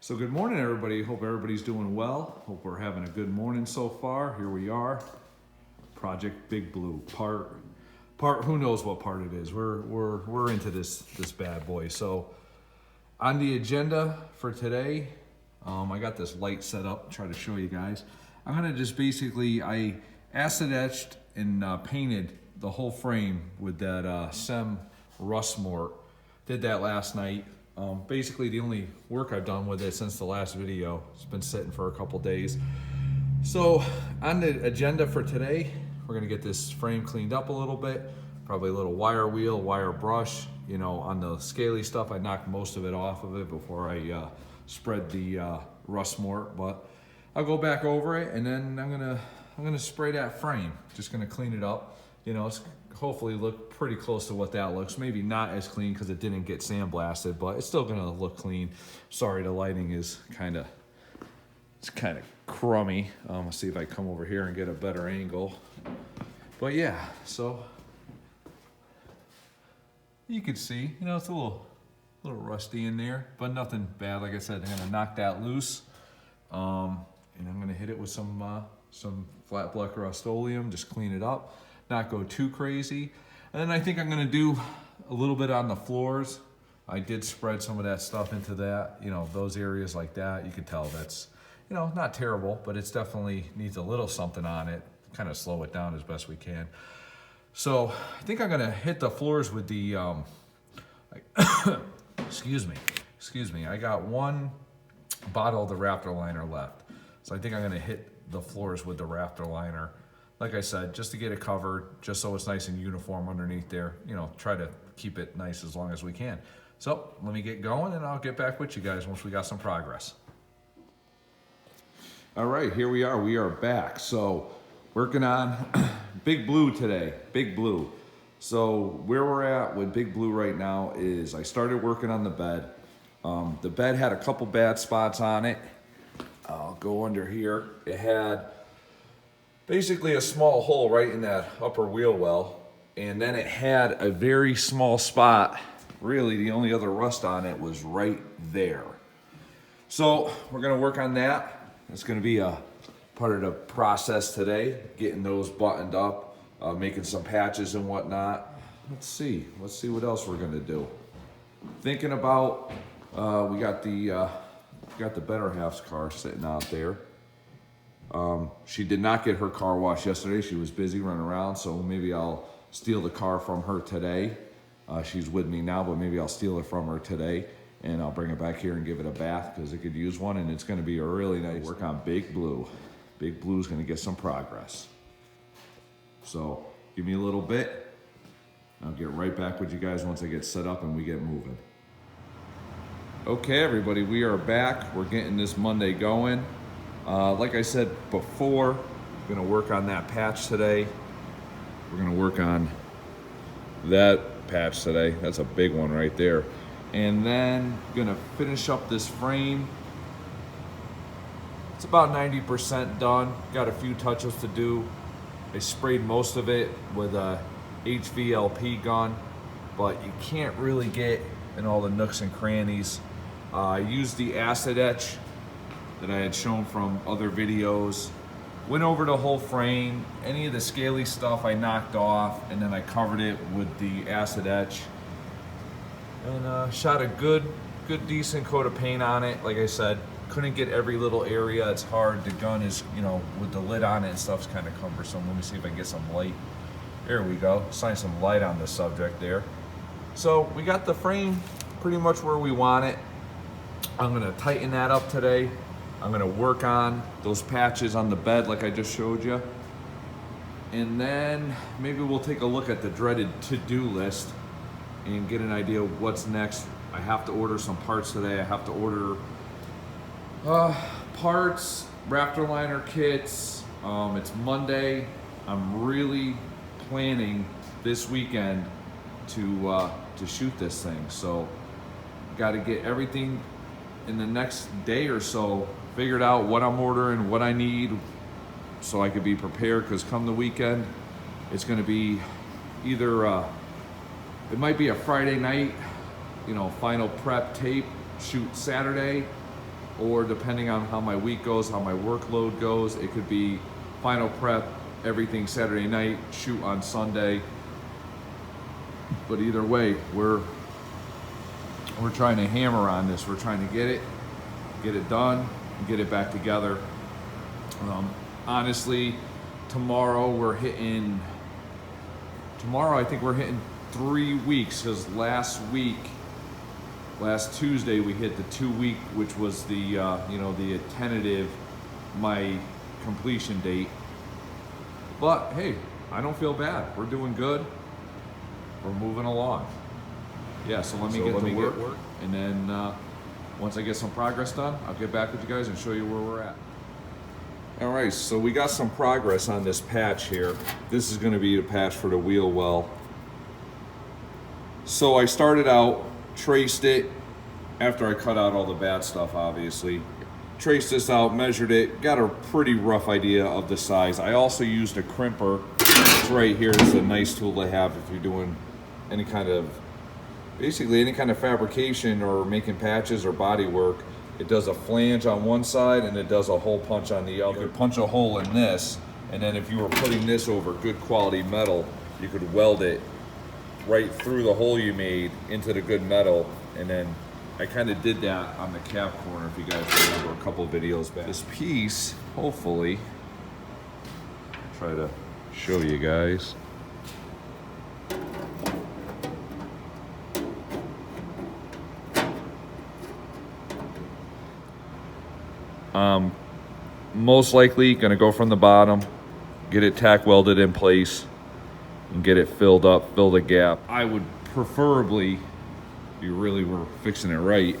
So good morning, everybody. Hope everybody's doing well. Hope we're having a good morning so far. Here we are, Project Big Blue, part. Who knows what part it is? We're into this bad boy. So on the agenda for today, I got this light set up. Try to show you guys. I'm gonna just basically I acid etched and painted the whole frame with that SEM rust mort. Did that last night. Basically the only work I've done with it since the last video. It's been sitting for a couple days. So on the agenda for today, we're gonna get this frame cleaned up a little bit, probably a little wire wheel, wire brush. You know, on the scaly stuff, I knocked most of it off of it before I spread the rust mort, but I'll go back over it and then I'm gonna spray that frame. Just gonna clean it up. You know, it's hopefully look pretty close to what that looks. Maybe not as clean because it didn't get sandblasted, but it's still gonna look clean. Sorry, the lighting is kind of crummy. I'll see if I come over here and get a better angle. But yeah, so you can see, you know, it's a little rusty in there, but nothing bad. Like I said, I'm gonna knock that loose, and I'm gonna hit it with some flat black Rust-Oleum, just clean it up, not go too crazy. And then I think I'm gonna do a little bit on the floors. I did spread some of that stuff into that, you know, those areas like that. You can tell that's, you know, not terrible, but it's definitely needs a little something on it, kind of slow it down as best we can. So I think I'm gonna hit the floors with the, excuse me. I got one bottle of the Raptor liner left. So I think I'm gonna hit the floors with the Raptor liner. Like I said, just to get it covered, just so it's nice and uniform underneath there. You know, try to keep it nice as long as we can. So let me get going and I'll get back with you guys once we got some progress. All right, here we are. We are back. So working on Big Blue today, Big Blue. So where we're at with Big Blue right now is I started working on the bed. The bed had a couple bad spots on it. I'll go under here. It had basically a small hole right in that upper wheel well. And then it had a very small spot. Really, the only other rust on it was right there. So we're gonna work on that. It's gonna be a part of the process today, getting those buttoned up, making some patches and whatnot. Let's see what else we're gonna do. Thinking about, we got the better half's car sitting out there. She did not get her car washed yesterday. She was busy running around, so maybe I'll steal the car from her today. She's with me now, but maybe I'll steal it from her today and I'll bring it back here and give it a bath because it could use one, and it's gonna be a really nice work on Big Blue. Big Blue's gonna get some progress. So give me a little bit. I'll get right back with you guys once I get set up and we get moving. Okay, everybody, we are back. We're getting this Monday going. Like I said before, we're gonna work on that patch today. We're gonna work on that patch today. That's a big one right there. And then gonna finish up this frame. It's about 90% done. Got a few touches to do. I sprayed most of it with a HVLP gun, but you can't really get in all the nooks and crannies. I used the acid etch that I had shown from other videos. Went over the whole frame. Any of the scaly stuff I knocked off, and then I covered it with the acid etch. And shot a good decent coat of paint on it. Like I said, couldn't get every little area. It's hard. The gun is, you know, with the lid on it and stuff's kind of cumbersome. Let me see if I can get some light. There we go. Shine some light on the subject there. So we got the frame pretty much where we want it. I'm gonna tighten that up today. I'm gonna work on those patches on the bed like I just showed you. And then maybe we'll take a look at the dreaded to-do list and get an idea of what's next. I have to order some parts today. I have to order parts, Raptor liner kits. It's Monday. I'm really planning this weekend to shoot this thing. So got to get everything in the next day or so figured out, what I'm ordering, what I need, so I could be prepared, because come the weekend, it's going to be either, it might be a Friday night, you know, final prep tape shoot Saturday, or depending on how my week goes, how my workload goes, it could be final prep, everything Saturday night, shoot on Sunday. But either way, we're trying to hammer on this. We're trying to get it done, and get it back together. Honestly, tomorrow I think we're hitting 3 weeks, because last Tuesday we hit the 2 week, which was the the tentative, my completion date. But hey, I don't feel bad. We're doing good. We're moving along. Yeah, so let me get to work. And then once I get some progress done, I'll get back with you guys and show you where we're at. All right, so we got some progress on this patch here. This is gonna be the patch for the wheel well. So I started out, traced it, after I cut out all the bad stuff, obviously. Traced this out, measured it, got a pretty rough idea of the size. I also used a crimper. It's right here. It's a nice tool to have if you're doing basically any kind of fabrication or making patches or body work. It does a flange on one side and it does a hole punch on the other. You could punch a hole in this, and then if you were putting this over good quality metal, you could weld it right through the hole you made into the good metal. And then I kind of did that on the cap corner, if you guys remember a couple of videos back. This piece, hopefully, try to show you guys. Most likely gonna go from the bottom, get it tack welded in place, and get it filled up, fill the gap. I would preferably, if you really were fixing it right,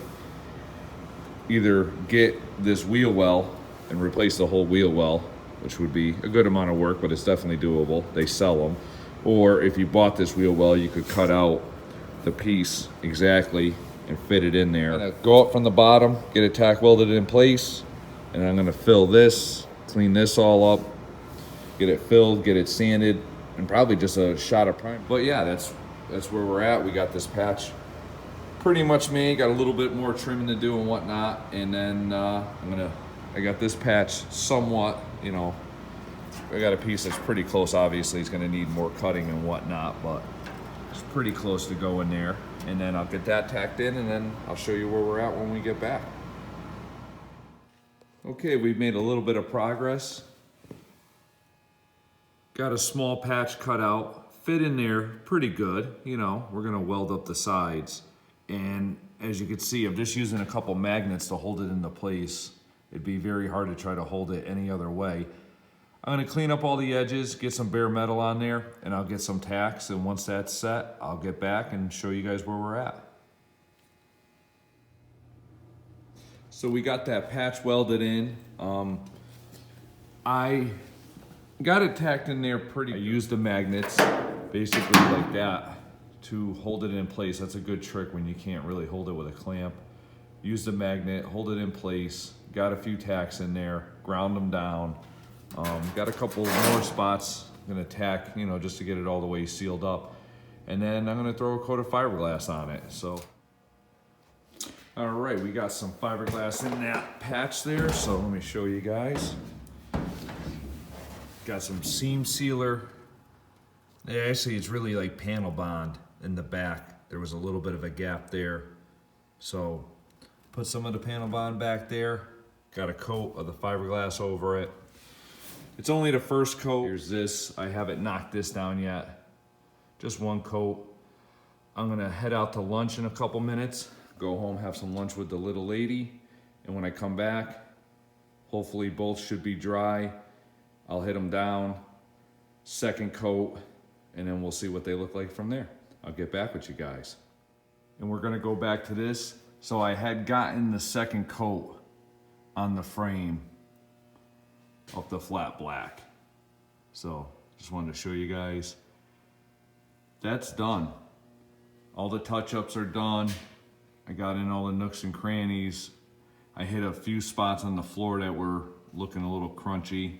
either get this wheel well and replace the whole wheel well, which would be a good amount of work, but it's definitely doable. They sell them. Or if you bought this wheel well, you could cut out the piece exactly and fit it in there. Go up from the bottom, get it tack welded in place, and I'm gonna fill this, clean this all up, get it filled, get it sanded, and probably just a shot of primer. But yeah, that's where we're at. We got this patch pretty much made, got a little bit more trimming to do and whatnot, and then I got this patch somewhat, I got a piece that's pretty close. Obviously it's gonna need more cutting and whatnot, but it's pretty close to going there. And then I'll get that tacked in, and then I'll show you where we're at when we get back. Okay, we've made a little bit of progress. Got a small patch cut out, fit in there pretty good. We're gonna weld up the sides. And as you can see, I'm just using a couple magnets to hold it into place. It'd be very hard to try to hold it any other way. I'm gonna clean up all the edges, get some bare metal on there, and I'll get some tacks. And once that's set, I'll get back and show you guys where we're at. So we got that patch welded in. I got it tacked in there I used the magnets, basically like that, to hold it in place. That's a good trick when you can't really hold it with a clamp. Use the magnet, hold it in place, got a few tacks in there, ground them down. Got a couple more spots, I'm gonna tack, just to get it all the way sealed up. And then I'm gonna throw a coat of fiberglass on it, so. All right, we got some fiberglass in that patch there, so let me show you guys. Got some seam sealer. Yeah, actually, it's really like panel bond in the back. There was a little bit of a gap there. So put some of the panel bond back there. Got a coat of the fiberglass over it. It's only the first coat. Here's this. I haven't knocked this down yet. Just one coat. I'm gonna head out to lunch in a couple minutes. Go home, have some lunch with the little lady. And when I come back, hopefully both should be dry. I'll hit them down, second coat, and then we'll see what they look like from there. I'll get back with you guys. And we're gonna go back to this. So I had gotten the second coat on the frame of the flat black. So just wanted to show you guys. That's done. All the touch-ups are done. I got in all the nooks and crannies. I hit a few spots on the floor that were looking a little crunchy.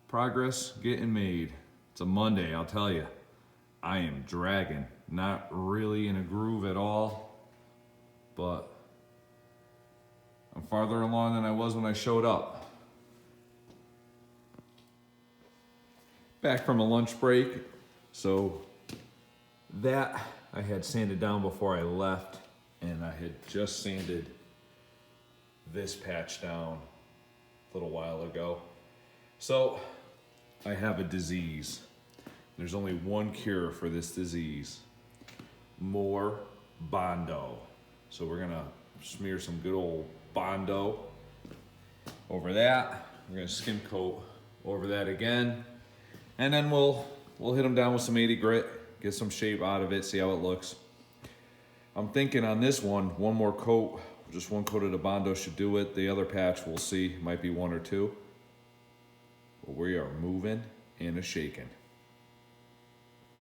Progress getting made. It's a Monday, I'll tell you. I am dragging. not really in a groove at all, but I'm farther along than I was when I showed up. Back from a lunch break, so that I had sanded down before I left, and I had just sanded this patch down a little while ago. So I have a disease. There's only one cure for this disease: more Bondo. So we're gonna smear some good old Bondo over that. We're gonna skim coat over that again, and then we'll hit them down with some 80 grit, get some shape out of it, see how it looks. I'm thinking on this one more coat, just one coat of the Bondo should do it. The other patch we'll see, might be one or two. But we are moving and a shaking.